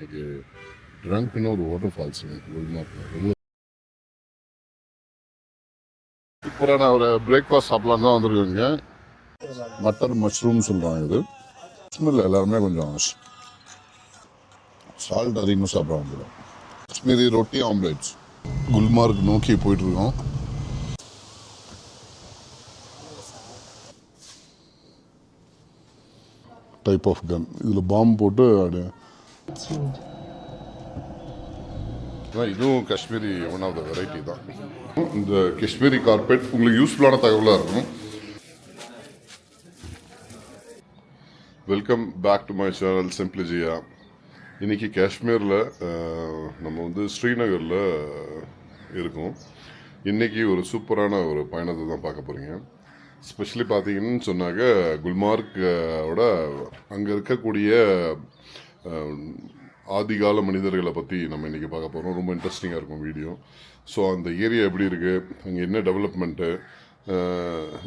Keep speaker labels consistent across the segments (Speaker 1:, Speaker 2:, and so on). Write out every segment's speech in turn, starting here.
Speaker 1: இன்னைக்கு ட்ரங்க்னு ஒரு வாட்டர் ஃபால்ஸுங்க குல்மார்க்கில். சூப்பரான ஒரு பிரேக்ஃபாஸ்ட் சாப்பிட்லான்னு தான் வந்துருக்குங்க. மட்டர் மஷ்ரூம் சொல்கிறாங்க. இது காஷ்மீரில் எல்லாருமே கொஞ்சம் சால்ட் அதிகமாக சாப்பிட்றாங்க. காஷ்மீரி ரொட்டி ஆம்லேட்ஸ். குல்மார்க் நோக்கி போயிட்டுருக்கோம். Type of gun. இதில் பாம்பு போட்டு இதுவும் Kashmiri one of the variety தான். இந்த காஷ்மீரி கார்பெட் உங்களுக்கு யூஸ்ஃபுல்லான தகவலாக இருக்கும். Welcome back to my channel சிம்பிளிஜியா. இன்றைக்கி காஷ்மீரில் நம்ம வந்து ஸ்ரீநகரில் இருக்கோம். இன்றைக்கி ஒரு சூப்பரான ஒரு பயணத்தை தான் பார்க்க போகிறீங்க. ஸ்பெஷலி பார்த்தீங்கன்னு சொன்னாக்க குல்மார்க்கோட அங்கே இருக்கக்கூடிய ஆதிகால மனிதர்களை பற்றி நம்ம இன்றைக்கி பார்க்க போகிறோம். ரொம்ப இன்ட்ரெஸ்டிங்காக இருக்கும் வீடியோ. ஸோ அந்த ஏரியா எப்படி இருக்குது, அங்கே என்ன development,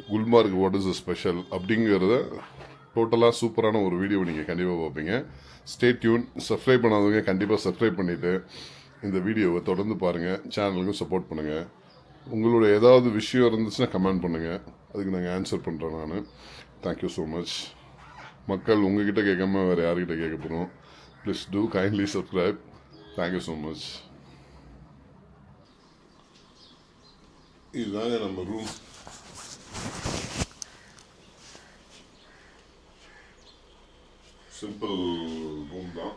Speaker 1: Gulmarg what is special அப்படிங்கிறத டோட்டலாக சூப்பரான ஒரு வீடியோ நீங்கள் கண்டிப்பாக பார்ப்பீங்க. Stay tune. சப்ஸ்கிரைப் பண்ணாதவங்க கண்டிப்பாக சப்ஸ்கிரைப் பண்ணிவிட்டு இந்த வீடியோவை தொடர்ந்து பாருங்கள். சேனலுக்கும் சப்போர்ட் பண்ணுங்கள். உங்களோட ஏதாவது விஷயம் இருந்துச்சுன்னா கமெண்ட் பண்ணுங்கள், அதுக்கு நாங்கள் ஆன்சர் பண்ணுறேன். நான் தேங்க்யூ ஸோ மச். மக்கள் உங்ககிட்ட கேட்காம வேறு யார்கிட்ட கேட்க போகிறோம். Please do kindly subscribe. Thank you so much. இதுதாங்க நம்ம ரூம். சிம்பிள் ரூம் தான்.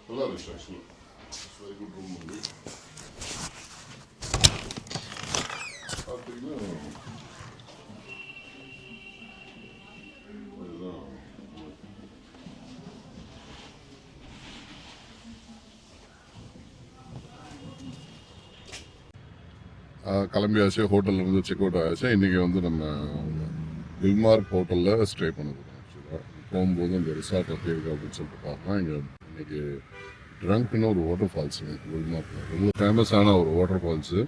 Speaker 1: நல்லா இருந்துச்சு ஆக்சுவலி. வெரி குட் ரூம் வந்து பார்த்தீங்கன்னா கிளம்பியாச்சு. ஹோட்டலில் இருந்து செக் அவுட் ஆயாச்சு. இன்றைக்கி வந்து நம்ம குல்மார்க் ஹோட்டலில் ஸ்டே பண்ண போகிறோம். ஆக்சுவலாக போகும்போது அந்த ரிசார்ட் எப்படி இருக்குது அப்படின்னு சொல்லிட்டு பார்க்கலாம். இங்கே இன்றைக்கி ட்ரங்க்னு ஒரு வாட்டர் ஃபால்ஸுங்க குல்மார்க்கில். ரொம்ப ஃபேமஸான ஒரு வாட்டர் ஃபால்ஸு.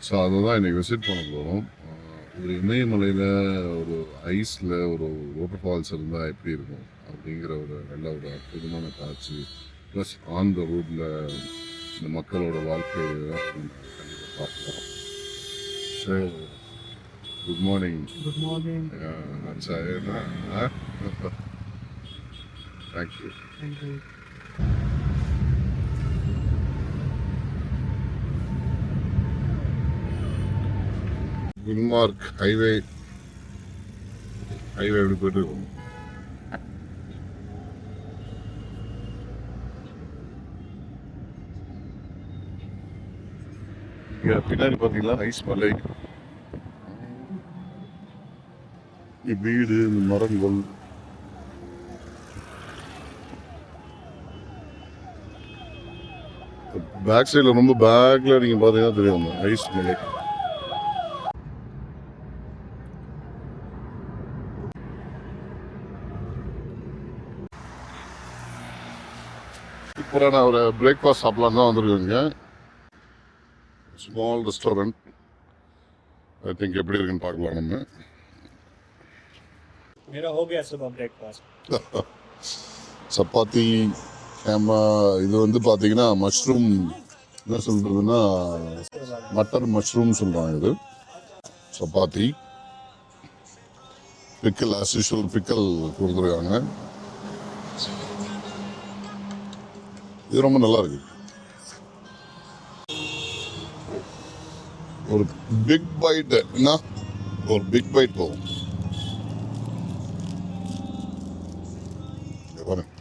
Speaker 1: ஸோ அதை தான் இன்றைக்கி விசிட் பண்ண போகிறோம். ஒரு இமயமலையில் ஒரு ஐஸில் ஒரு வாட்டர் ஃபால்ஸ் இருந்தால் எப்படி இருக்கும் அப்படிங்கிற ஒரு நல்ல ஒரு அற்புதமான காட்சி. ப்ளஸ் ஆன் த ரோட்டில் இந்த மக்களோட வாழ்க்கையை கண்டிப்பாக பார்க்கலாம். Good morning.
Speaker 2: Good morning.
Speaker 1: Thank you.
Speaker 2: Thank you.
Speaker 1: Gulmarg highway எப்படி போயிட்டு இருக்கும். இங்கே பின்னாடி பார்த்தீங்கன்னா ஐஸ் மலை, வீடு, இந்த மரங்கள். பேக் சைடில் ரொம்ப பேக்கில் நீங்கள் பார்த்தீங்கன்னா தெரியும் அந்த ஐஸ் மலை. சூப்பரான ஒரு பிரேக்ஃபாஸ்ட் சாப்பிட்லான்னு தான் வந்துருக்குங்க. Small restaurant. ஐ திங்க் எப்படி இருக்குன்னு பார்க்கலாம் நம்ம.
Speaker 2: मेरा हो गया सुबह ब्रेकफास्ट.
Speaker 1: சப்பாத்தி. இது வந்து பார்த்தீங்கன்னா மஷ்ரூம், என்ன சொல்கிறதுன்னா மட்டர் மஷ்ரூம் சொல்கிறாங்க. இது சப்பாத்தி, பிக்கல் ஆஸ் யூஷுவல் பிக்கல் கொடுத்துருக்காங்க. இது ரொம்ப நல்லா இருக்கு. ஒரு பிக் பைட் என்ன, ஒரு பிக் பைட் போகும். பாருங்க.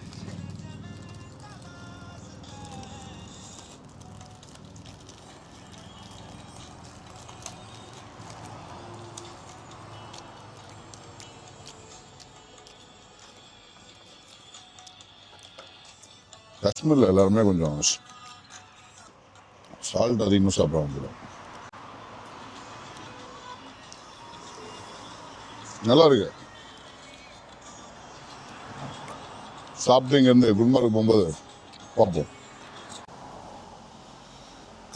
Speaker 1: காஷ்மீரில் எல்லாருமே கொஞ்சம் சால்ட் அதிகமாக சாப்பிட்றாங்க. நல்லா இருக்கு. சாப்பிட்டு இங்கேருந்து குல்மார்க் போகும்போது பார்ப்போம்.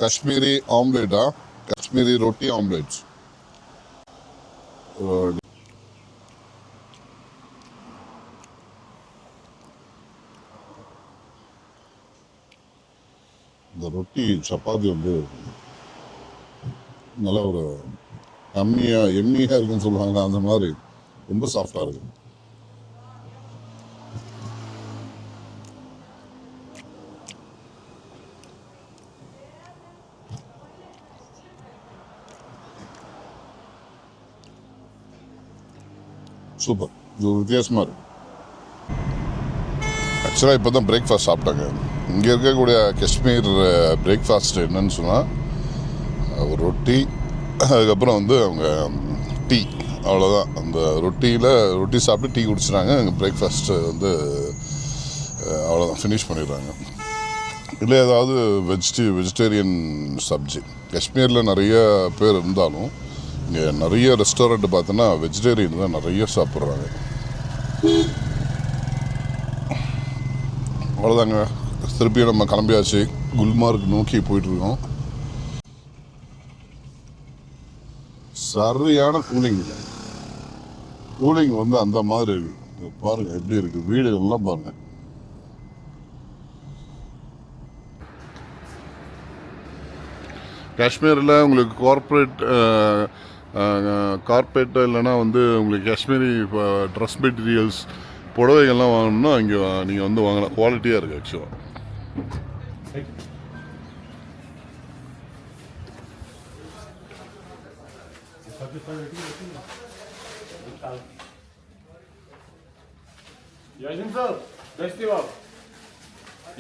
Speaker 1: காஷ்மீரி ஆம்லேட்டா, காஷ்மீரி ரொட்டி ஆம்லேட்ஸ். இந்த ரொட்டி சப்பாத்தி வந்து நல்ல ஒரு கம்மியாக எம்மியாக இருக்குன்னு சொல்லுவாங்க, அந்த மாதிரி ரொம்ப சாஃப்டாக இருக்கு. சூப்பர், இது ஒரு வித்தியாசமாக இருக்கு. ஆக்சுவலாக இப்போ தான் பிரேக்ஃபாஸ்ட் சாப்பிட்டாங்க. இங்கே இருக்கக்கூடிய காஷ்மீர் பிரேக்ஃபாஸ்ட் என்னன்னு சொன்னால் ஒரு ரொட்டி, அதுக்கப்புறம் வந்து அவங்க டீ, அவ்வளோதான். அந்த ரொட்டி சாப்பிட்டு டீ குடிச்சிட்டாங்க. அங்கே பிரேக்ஃபாஸ்ட்டு வந்து அவ்வளோதான், ஃபினிஷ் பண்ணிடுறாங்க. இல்லை ஏதாவது வெஜிடேரியன் சப்ஜி. காஷ்மீரில் நிறைய பேர் இருந்தாலும் இங்கே நிறைய ரெஸ்டாரண்ட் பார்த்தோன்னா வெஜிடேரியன் தான் நிறைய சாப்பிட்றாங்க. அவ்வளோதாங்க, திருப்பியும் நம்ம கிளம்பியாச்சு. குல்மார்க் நோக்கி போயிட்டுருக்கோம். சரியான கூலிங் வந்து அந்த மாதிரி இருக்கு. பாருங்க எப்படி இருக்கு வீடுகள்லாம் பாருங்க. காஷ்மீரில் உங்களுக்கு கார்பரேட் இல்லைன்னா வந்து உங்களுக்கு காஷ்மீரி ட்ரெஸ் மெட்டீரியல்ஸ் புடவைகள்லாம் வாங்கணும்னா இங்கே நீங்கள் வந்து வாங்கலாம். குவாலிட்டியாக இருக்குது ஆக்சுவலாக.
Speaker 3: Yasin sir, best of all.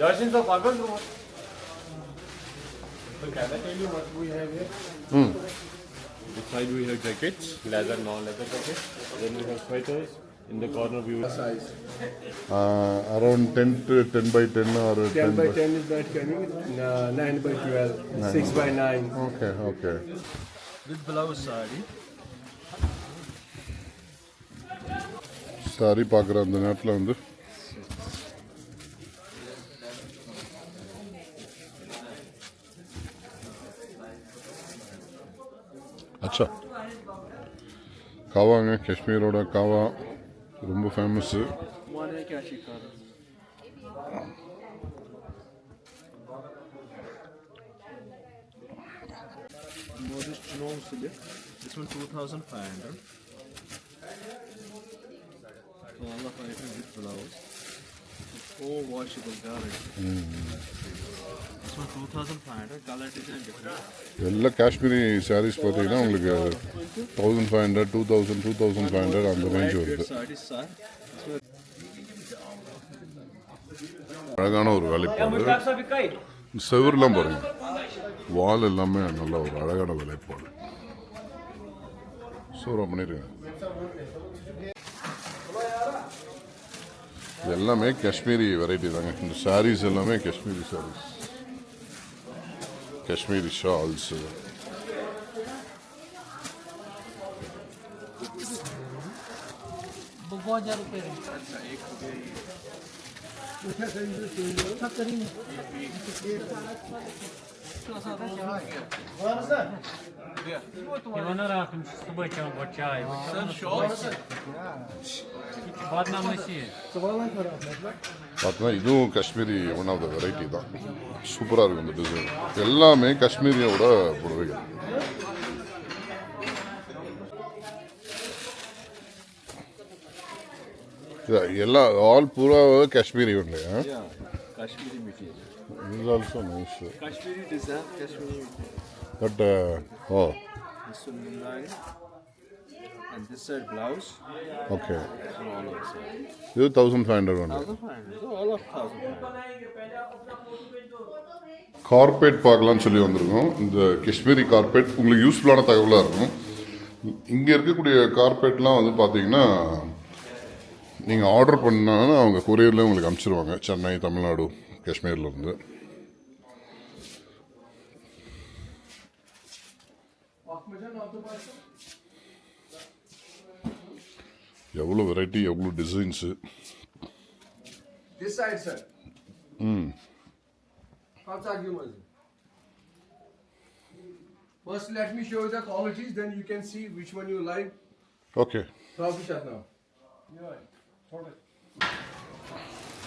Speaker 3: Yasin sir, pagal mo. So can I tell you what we have here? This side we have jackets, leather, non-leather jackets. Then we have sweaters. In the corner we will size.
Speaker 1: Around 10 to 10 by 10 or
Speaker 3: 10 by 10 is that coming. 9 by 12. 6 by 9.
Speaker 1: Okay.
Speaker 3: With blouse saree.
Speaker 1: Sorry பார்க்குற அந்த நேரத்தில் வந்து அச்சா காவாங்க. காஷ்மீரோட காவா ரொம்ப famous.
Speaker 4: This one 2,500. All of items with blouse. Oh, washable guarantee. This one 2,500. Color design different.
Speaker 1: எல்லா காஷ்மீரி சாரீஸ் பார்த்தீங்கன்னா உங்களுக்கு 1,500, 2,000, 2,500 அந்த ரேஞ்ச் வருது.
Speaker 4: Saree, sir.
Speaker 1: அழகான ஒரு வேலைப்பாடு. செவர்லாம் பாருங்க, வால் எல்லாமே நல்ல ஒரு அழகான வேலைப்பாடு. சூப்பராக பண்ணிருக்கேன். எல்லாமே காஷ்மீரி வெரைட்டி தாங்க. இந்த சாரீஸ் எல்லாமே காஷ்மீரி சாரீஸ், காஷ்மீரி ஷால்ஸ். பார்த்தா இதுவும் Kashmiri one of the variety தான். சூப்பராக இருக்கும் இந்த டிசைன். எல்லாமே காஷ்மீரியோட புடவைகள். எல்லா ஆல் பூராவே Kashmiri only.
Speaker 4: Yeah, Kashmiri material.
Speaker 1: This is also nice.
Speaker 4: Kashmiri design, Kashmiri material.
Speaker 1: But
Speaker 4: This one Mundari. And this side blouse.
Speaker 1: okay.
Speaker 4: And all of side.
Speaker 1: இது 1,500 ஒன்று.
Speaker 4: 1,500. So all of 1,500.
Speaker 1: கார்பெட் பார்க்கலான்னு சொல்லி வந்திருக்கோம். இந்த காஷ்மீரி கார்பெட் உங்களுக்கு யூஸ்ஃபுல்லான தகவலாக இருக்கும். இங்கே இருக்கக்கூடிய கார்பெட்லாம் வந்து பார்த்தீங்கன்னா நீங்கள் ஆர்டர் பண்ணாங்கன்னா அவங்க கொரியரில் உங்களுக்கு அனுப்பிச்சிருவாங்க. சென்னை, தமிழ்நாடு, காஷ்மீர்லேருந்து. எவ்வளோ வெரைட்டி, எவ்வளோ designs.
Speaker 3: This side, sir. First, let me show you the qualities. Then you can see which one you like.
Speaker 1: Okay.
Speaker 3: Now.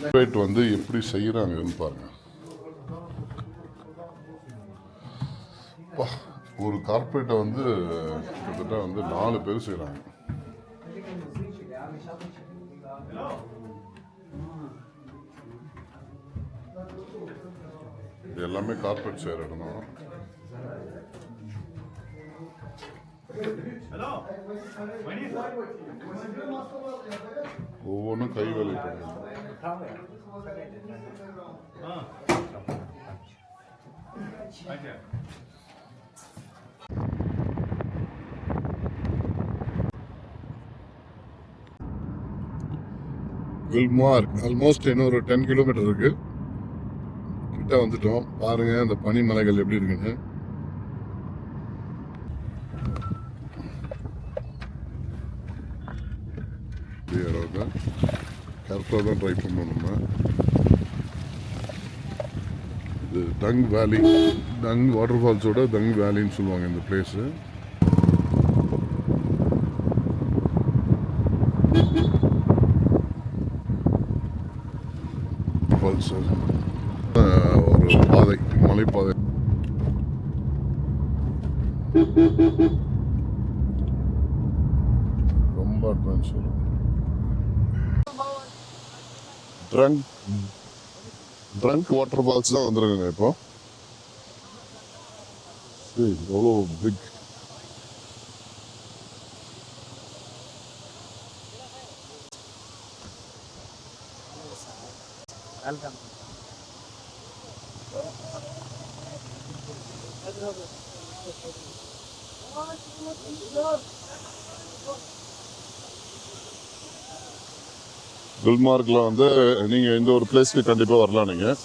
Speaker 1: Carpet வந்து எப்படி செய்கிறாங்கன்னு பாருங்கள். ஒரு கார்பரேட்டை வந்து கிட்டத்தட்ட வந்து 4 பேர் செய்கிறாங்க. இது எல்லாமே கார்பரேட் செய்கிற இடம் தான். ஒவ்வொன்றும் கை வேலை பண்ணுங்க. குல்மார்க் ஆல்மோஸ்ட் இன்னொரு 10 கிலோமீட்டர் இருக்கு. கிட்ட வந்துட்டோம். பாருங்க அந்த பனிமலைகள் எப்படி இருக்குன்னு. கரெக்டாக தான் ட்ரை பண்ணோம் நம்ம. இது டங் வேலி, டங் வாட்டர் ஃபால்ஸோட டங் வேலின்னு சொல்லுவாங்க இந்த பிளேஸு. ஃபால்ஸ் ஒரு பாதை, மலைப்பாதை. ரொம்ப அட்வான்ஸ். ட்ரங்க் வாட்டர் ஃபால்ஸ் தான் வந்துருக்குங்க இப்போ. எவ்வளோ பிக்.
Speaker 2: Welcome.
Speaker 1: குல்மார்க்கில் வந்து நீங்கள் இந்த ஒரு பிளேஸ்க்கு கண்டிப்பாக வரலாம். நீங்கள்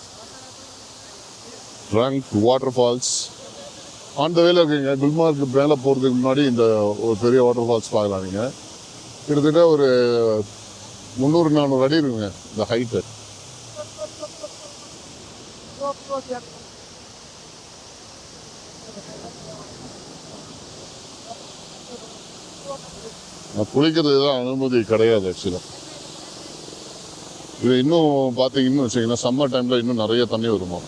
Speaker 1: Drung water falls on the வேல இருக்கீங்க. குல்மார்க்கு மேலே போகிறதுக்கு முன்னாடி இந்த ஒரு பெரிய வாட்டர் ஃபால்ஸ் பார்க்கலாம். நீங்கள் கிட்டத்தட்ட ஒரு 300-400 அடி இருக்குங்க இந்த ஹைட்டு. குளிக்கிறது தான் அனுமதி கிடையாது ஆக்சுவலாக. இது இன்னும் பார்த்தீங்கன்னு வச்சிங்கன்னா சம்மர் டைமில் இன்னும் நிறைய தண்ணி வருமா,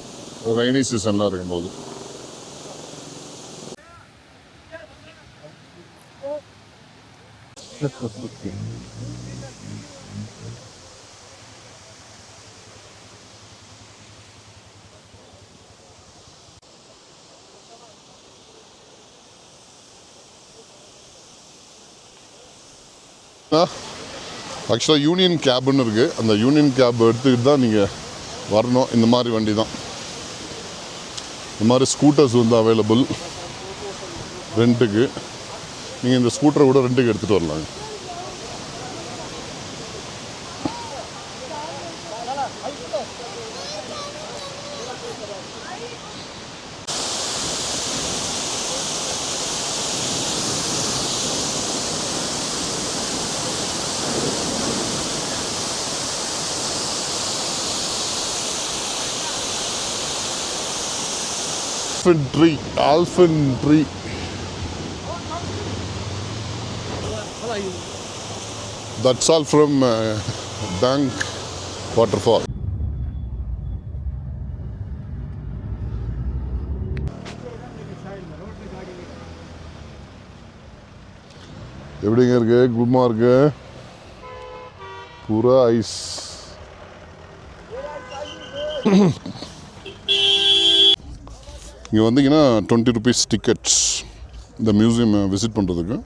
Speaker 1: ரெய்னி சீசன்லாம் இருக்கும்போது. ஆக்சுவலாக யூனியன் கேப்னு இருக்குது. அந்த யூனியன் கேப் எடுத்துக்கிட்டு தான் நீங்கள் வரணும். இந்த மாதிரி வண்டி தான். இந்த மாதிரி ஸ்கூட்டர்ஸ் வந்து அவைலபிள் ரெண்ட்டுக்கு. நீங்கள் இந்த ஸ்கூட்டரை கூட ரெண்ட்டுக்கு எடுத்துகிட்டு வரலாங்க. Alpine tree. That's all from Dang waterfall. எப்படிங்க இருக்கு குல்மார்க்? பூரா ஐஸ். இங்கே வந்தீங்கன்னா 20 rupees டிக்கெட்ஸ் இந்த மியூசியம் விசிட் பண்ணுறதுக்கு.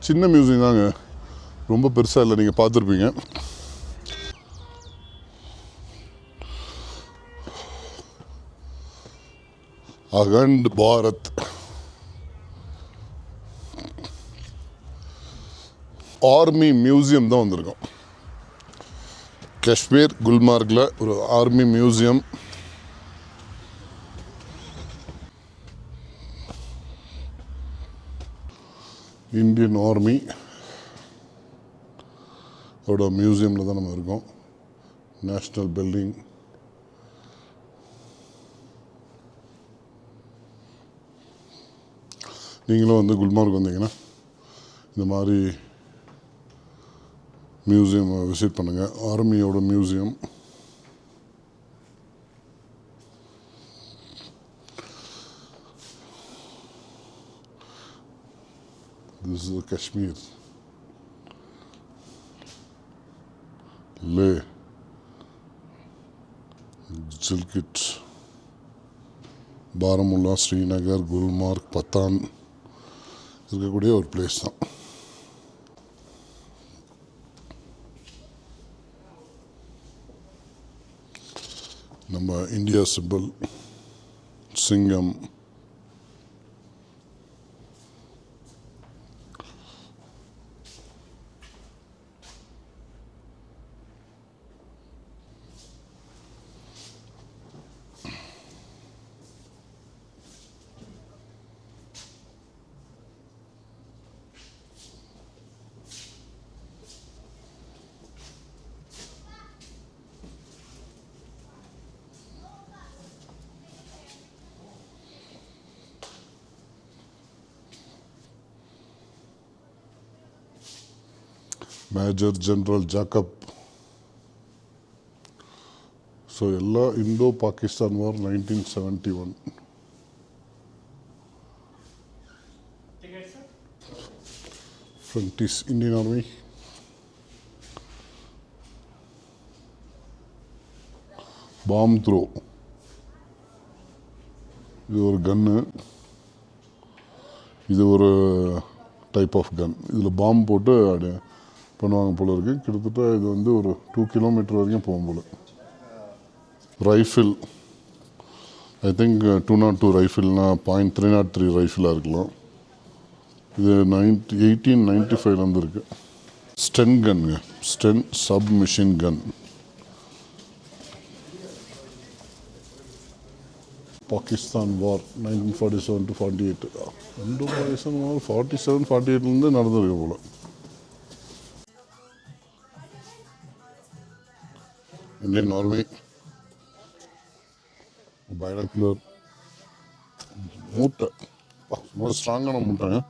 Speaker 1: சின்ன மியூசியம் தாங்க, ரொம்ப பெருசாக இல்லை. நீங்கள் பார்த்துருப்பீங்க. அகண்ட் பாரத் ஆர்மி மியூசியம் தான் வந்திருக்கோம். காஷ்மீர் குல்மார்க்கில் ஒரு ஆர்மி மியூசியம். இந்தியன் ஆர்மி ஓட மியூசியமில் தான் நம்ம இருக்கோம். National building. நீங்களும் வந்து குல்மார்க் வந்தீங்கன்னா இந்த மாதிரி மியூசியம் விசிட் பண்ணுங்கள். ஆர்மியோட museum. This is Kashmir. Leh. Jilkit. Baramulla, Srinagar, Gulmarg, Patan. இருக்கக்கூடிய ஒரு பிளேஸ் தான். நம்ம இந்தியா சிம்பிள், சிங்கம், மேஜர் ஜெனரல் ஜாக்கப். ஸோ எல்லா Indo Pakistan war 1971. Front is Indian army. Bomb throw. இது ஒரு கன்னு. இது ஒரு டைப் ஆஃப் கன். இதில் பாம் போட்டு பண்ணுவாங்க போல இருக்குது. கிட்டத்தட்ட இது வந்து ஒரு 2 கிலோமீட்டர் வரைக்கும் போகும் போல். ரைஃபிள் ஐ திங்க் 202 ரைஃபிள்னா .303 ரைஃபிளாக இருக்கலாம். இது 1895 இருக்கு. ஸ்டென் கன்ங்க, Sten sub machine gun. Pakistan war 1947 to 48. Indo Pakistan war 47-48 நடந்திருக்கு போல். Indian army. பைனாக்குலர். மூட்டை ரொம்ப ஸ்ட்ராங்கான மூட்டைங்க.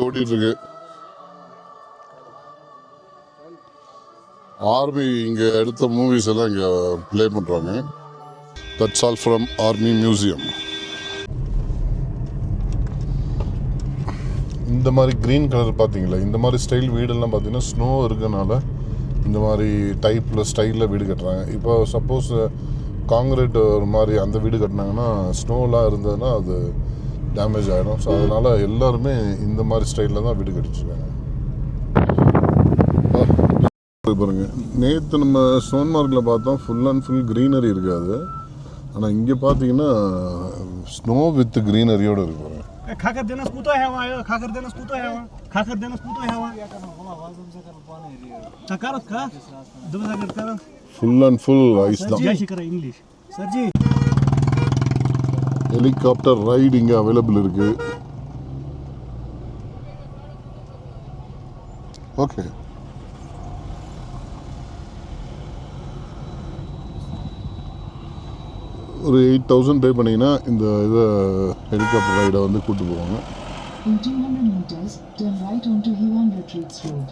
Speaker 1: ஓடிட்டு இருக்கு. ஆர்மி இங்கே எடுத்த மூவிஸ் எல்லாம் இங்கே ப்ளே பண்ணுறாங்க. That's all from army museum. இந்த மாதிரி க்ரீன் கலர் பார்த்தீங்களா, இந்த மாதிரி ஸ்டைல் வீடெல்லாம் பார்த்தீங்கன்னா ஸ்னோ இருக்கனால இந்த மாதிரி டைப்பில் ஸ்டைலில் வீடு கட்டுறாங்க. இப்போ சப்போஸ் காங்கிரீட் ஒரு மாதிரி அந்த வீடு கட்டினாங்கன்னா ஸ்னோலாம் இருந்ததுன்னா அது டேமேஜ் ஆகிடும். ஸோ அதனால் எல்லாருமே இந்த மாதிரி ஸ்டைலில் தான் வீடு கட்டிச்சிருக்காங்க. பாருங்க, நேற்று நம்ம சோன்மார்க்கில் பார்த்தோம் ஃபுல் அண்ட் ஃபுல் க்ரீனரி இருக்காது. ஆனால் இங்கே பார்த்தீங்கன்னா ஸ்னோ வித் க்ரீனரியோடு இருக்கு பாருங்க.
Speaker 2: खाकर देना स्कूतो है वहाँ खाकर देना स्कूतो है वहाँ खाकर देना स्कूतो है वहाँ चकारत का दो जाकर कर
Speaker 1: ஃபுல் அண்ட் ஃபுல் ஐஸ் தான்.
Speaker 2: जय शिकरा इंग्लिश सर जी.
Speaker 1: ஹெலிகாப்டர் ரைடு இங்கே அவைலபிள் இருக்கு. ஓகே, ஒரு 8,000 பே பண்ணிங்கன்னா இந்த இதை ஹெலிகாப்டர் ரைடை வந்து கூப்பிட்டு போவாங்க.
Speaker 5: In 200 meters, turn right onto Huon Retreats Road.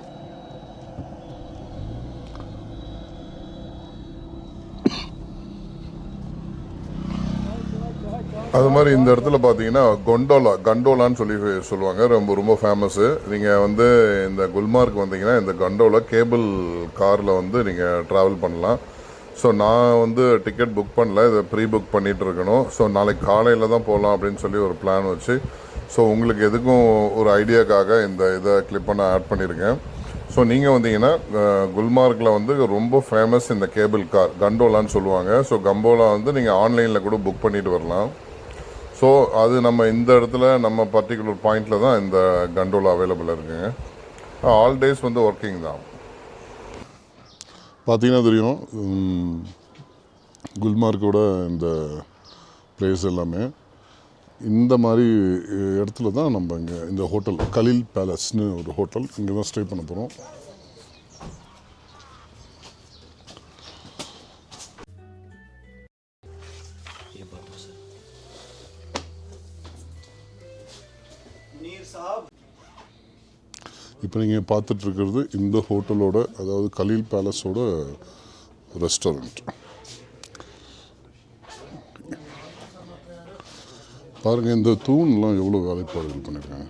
Speaker 1: அது மாதிரி இந்த இடத்துல பார்த்தீங்கன்னா கண்டோலான்னு சொல்லுவாங்க. ரொம்ப ரொம்ப ஃபேமஸ்ஸு. நீங்கள் வந்து இந்த குல்மார்க் வந்தீங்கன்னா இந்த கண்டோலா கேபிள் காரில் வந்து நீங்கள் ட்ராவல் பண்ணலாம். ஸோ நான் வந்து டிக்கெட் புக் பண்ணல, இதை ப்ரீ புக் பண்ணிகிட்டு இருக்கணும். ஸோ நாளைக்கு காலையில் தான் போகலாம் அப்படின்னு சொல்லி ஒரு பிளான் வச்சு, ஸோ உங்களுக்கு எதுக்கும் ஒரு ஐடியாக்காக இந்த இதை கிளிப்பை நான் ஆட் பண்ணியிருக்கேன். ஸோ நீங்கள் வந்தீங்கன்னா குல்மார்க்கில் வந்து ரொம்ப ஃபேமஸ் இந்த கேபிள் கார் கண்டோலான்னு சொல்லுவாங்க. ஸோ கம்போலா வந்து நீங்கள் ஆன்லைனில் கூட புக் பண்ணிட்டு வரலாம். ஸோ அது நம்ம இந்த இடத்துல நம்ம பர்டிகுலர் பாயிண்டில் தான் இந்த கண்டோலா அவைலபிளாக இருக்குங்க. ஆல் டேஸ் வந்து ஒர்க்கிங் தான். பார்த்தீங்கன்னா தெரியும் குல்மார்க்கோட இந்த பிளேஸ் எல்லாமே இந்த மாதிரி இடத்துல தான் நம்ம இங்கே இந்த ஹோட்டல் கலீல் பேலஸ்னு ஒரு ஹோட்டல், இங்கே தான் ஸ்டே பண்ண போகிறோம். இப்போ நீங்கள் பார்த்துட்ருக்கிறது இந்த ஹோட்டலோட, அதாவது கலீல் பேலஸோட ரெஸ்டாரண்ட். பாருங்கள் இந்த தூண்லாம் எவ்வளோ வேலைப்பாடுகள் பண்ணியிருக்காங்க.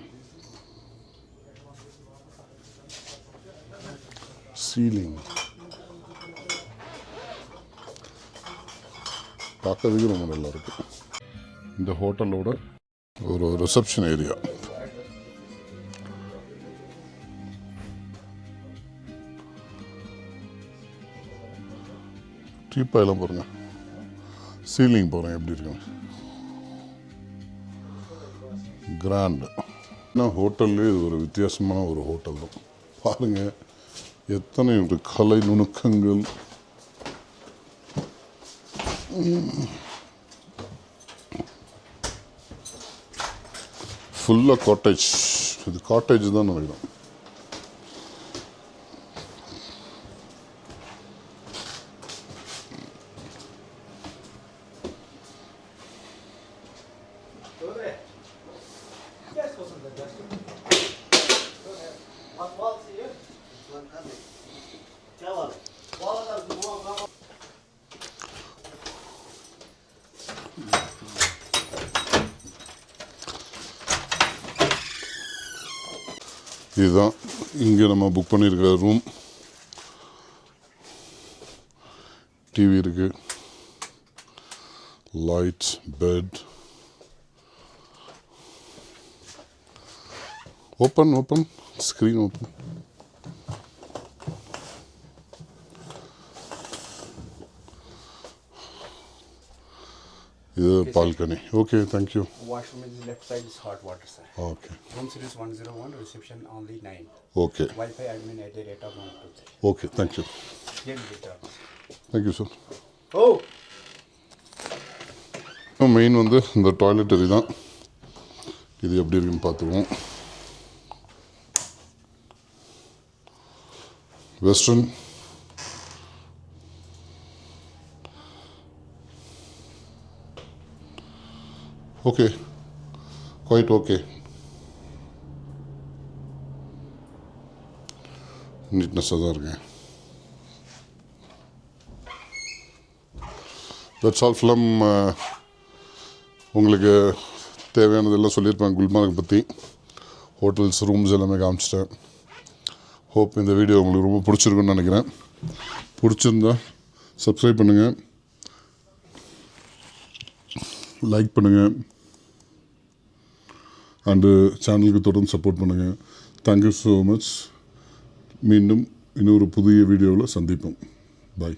Speaker 1: சீலிங் பார்க்கறதுக்கு ரொம்ப நல்லா இருக்கு. இந்த ஹோட்டலோட ஒரு ரிசப்ஷன் ஏரியா. டீப்பாயெல்லாம் பாருங்க, சீலிங் பாருங்க எப்படி இருக்குங்க, கிராண்ட். ஹோட்டல்லே இது ஒரு வித்தியாசமான ஒரு ஹோட்டல் தான். பாருங்க எத்தனை ஒரு கலை நுணுக்கங்கள். ஃபுல்லாக காட்டேஜ். இது காட்டேஜ் தான் நினைக்கிறேன். இதுதான் இங்கே நம்ம புக் பண்ணியிருக்கிற ரூம். டிவி இருக்கு, lights, bed. Open screen open. இது balcony. Okay, thank you.
Speaker 6: Washroom is left side is hot water, sir.
Speaker 1: Okay
Speaker 6: Room series 101, reception only 9.
Speaker 1: Okay
Speaker 6: Wi-Fi admin at the rate of 123.
Speaker 1: Okay thank you.
Speaker 6: Here we return.
Speaker 1: Thank you sir.
Speaker 6: Oh!
Speaker 1: Main வந்து இந்த toiletry தான். இது எப்படி இருக்குன்னு பார்த்துருவோம். Western. Okay, quite okay. நீட்னஸாக தான் இருக்கேன். That's all film. உங்களுக்கு தேவையானதெல்லாம் சொல்லியிருப்பேன் குல்மார்க் பற்றி. ஹோட்டல்ஸ், ரூம்ஸ் எல்லாமே காமிச்சிட்டேன். ஹோப் இந்த வீடியோ உங்களுக்கு ரொம்ப பிடிச்சிருக்குன்னு நினைக்கிறேன். பிடிச்சிருந்தா சப்ஸ்கிரைப் பண்ணுங்கள், லைக் பண்ணுங்கள், அண்டு சேனலுக்கு தொடர்ந்து சப்போர்ட் பண்ணுங்கள். Thank you so much. மீண்டும் இன்னொரு புதிய வீடியோவில் சந்திப்போம். பாய்.